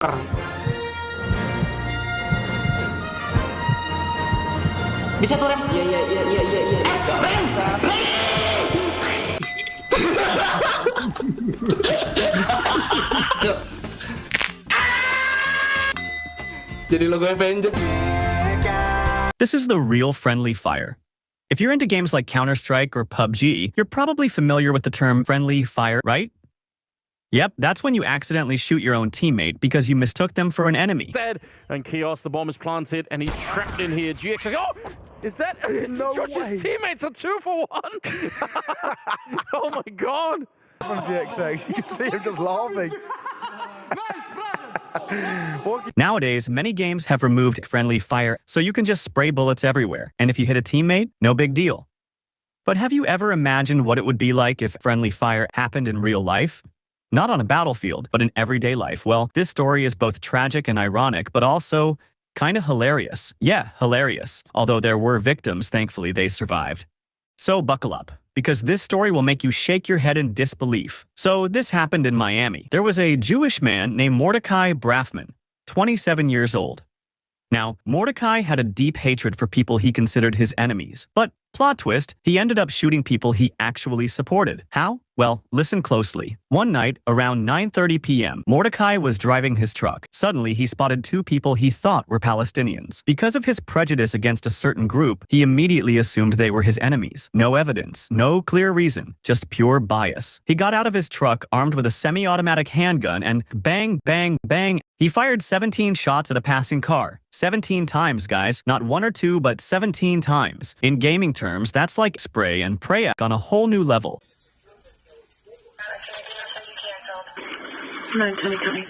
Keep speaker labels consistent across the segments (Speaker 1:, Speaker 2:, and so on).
Speaker 1: Bisa tuh rem? Iya iya iya iya iya iya. Rem! Jadi logo Avengers.
Speaker 2: This is the real friendly fire. If you're into games like Counter-Strike or PUBG, you're probably familiar with the term friendly fire, right? Yep, that's when you accidentally shoot your own teammate because you mistook them for an enemy.
Speaker 3: Dead, and Chaos, the bomb is planted, and he's trapped in here. GX says, oh! Is that
Speaker 4: No
Speaker 3: Josh's
Speaker 4: way.
Speaker 3: teammates are 2 for 1? Oh my god!
Speaker 4: From GXX, you can see him just laughing.
Speaker 2: Nowadays, many games have removed friendly fire, so you can just spray bullets everywhere. And if you hit a teammate, no big deal. But have you ever imagined what it would be like if friendly fire happened in real life? Not on a battlefield, but in everyday life. Well, this story is both tragic and ironic, but also kind of hilarious. Yeah, hilarious. Although there were victims, thankfully they survived. So buckle up, because this story will make you shake your head in disbelief. So this happened in Miami. There was a Jewish man named MordechaiBrafman, 27 years old. Now, Mordechai had a deep hatred for people he considered his enemies. But, plot twist, he ended up shooting people he actually supported. How? Well, listen closely. One night, around 9:30 p.m., Mordechai was driving his truck. Suddenly, he spotted 2 people he thought were Palestinians. Because of his prejudice against a certain group, he immediately assumed they were his enemies. No evidence, no clear reason, just pure bias. He got out of his truck armed with a semi-automatic handgun and bang, bang, bang, he fired 17 shots at a passing car. 17 times, guys. Not 1 or 2, but 17 times. In gaming terms, that's like spray and pray on a whole new level.
Speaker 5: 9:20 coming.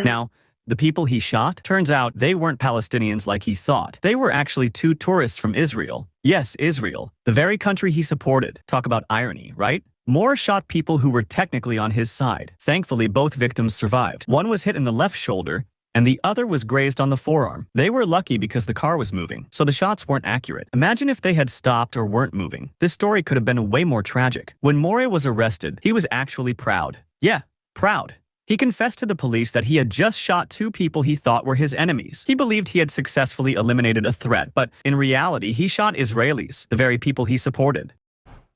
Speaker 2: Now, the people he shot, turns out they weren't Palestinians like he thought. They were actually 2 tourists from Israel. Yes, Israel, the very country he supported. Talk about irony, right? Moore shot people who were technically on his side. Thankfully, both victims survived. One was hit in the left shoulder, and the other was grazed on the forearm. They were lucky because the car was moving, so the shots weren't accurate. Imagine if they had stopped or weren't moving. This story could have been way more tragic. When Moore was arrested, he was actually proud. Yeah, proud. He confessed to the police that he had just shot 2 people he thought were his enemies. He believed he had successfully eliminated a threat, but in reality, he shot Israelis, the very people he supported.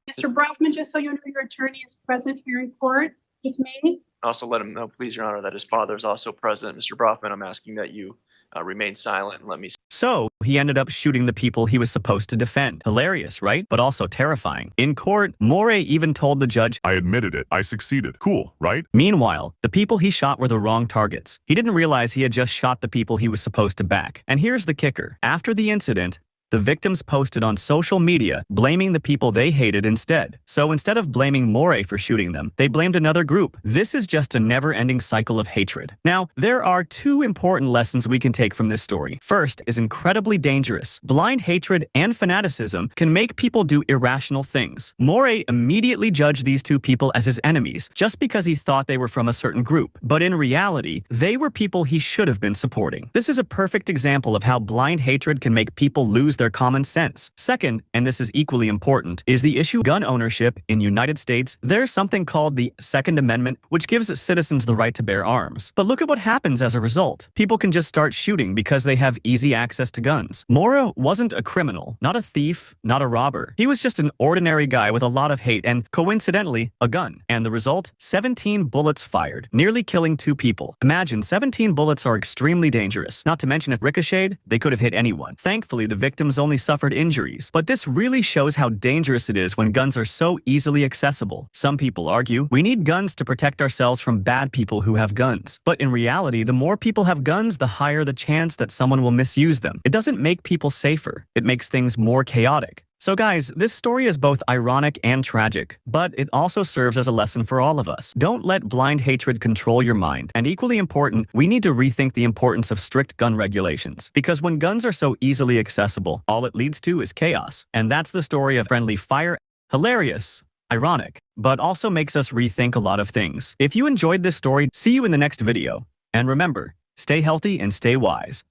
Speaker 6: Mr. Brafman, just so you know, your attorney is present here in court with me.
Speaker 7: Also let him know, please, Your Honor, that his father is also present. Mr. Brafman, I'm asking that you remain silent and let me...
Speaker 2: So, he ended up shooting the people he was supposed to defend. Hilarious, right? But also terrifying. In court, Moore even told the judge,
Speaker 8: I admitted it. I succeeded. Cool, right?
Speaker 2: Meanwhile, the people he shot were the wrong targets. He didn't realize he had just shot the people he was supposed to back. And here's the kicker. After the incident, the victims posted on social media, blaming the people they hated instead. So instead of blaming Moore for shooting them, they blamed another group. This is just a never-ending cycle of hatred. Now, there are 2 important lessons we can take from this story. First is incredibly dangerous. Blind hatred and fanaticism can make people do irrational things. Moore immediately judged these 2 people as his enemies just because he thought they were from a certain group. But in reality, they were people he should have been supporting. This is a perfect example of how blind hatred can make people lose their common sense. Second, and this is equally important, is the issue of gun ownership in United States. There's something called the Second Amendment, which gives citizens the right to bear arms. But look at what happens as a result. People can just start shooting because they have easy access to guns. Moore wasn't a criminal, not a thief, not a robber. He was just an ordinary guy with a lot of hate and, coincidentally, a gun. And the result? 17 bullets fired, nearly killing 2 people. Imagine, 17 bullets are extremely dangerous. Not to mention if ricocheted, they could have hit anyone. Thankfully, the victims only suffered injuries. But this really shows how dangerous it is when guns are so easily accessible. Some people argue we need guns to protect ourselves from bad people who have guns. But in reality, the more people have guns, the higher the chance that someone will misuse them. It doesn't make people safer. It makes things more chaotic. So guys, this story is both ironic and tragic, but it also serves as a lesson for all of us. Don't let blind hatred control your mind. And equally important, we need to rethink the importance of strict gun regulations. Because when guns are so easily accessible, all it leads to is chaos. And that's the story of friendly fire. Hilarious, ironic, but also makes us rethink a lot of things. If you enjoyed this story, see you in the next video. And remember, stay healthy and stay wise.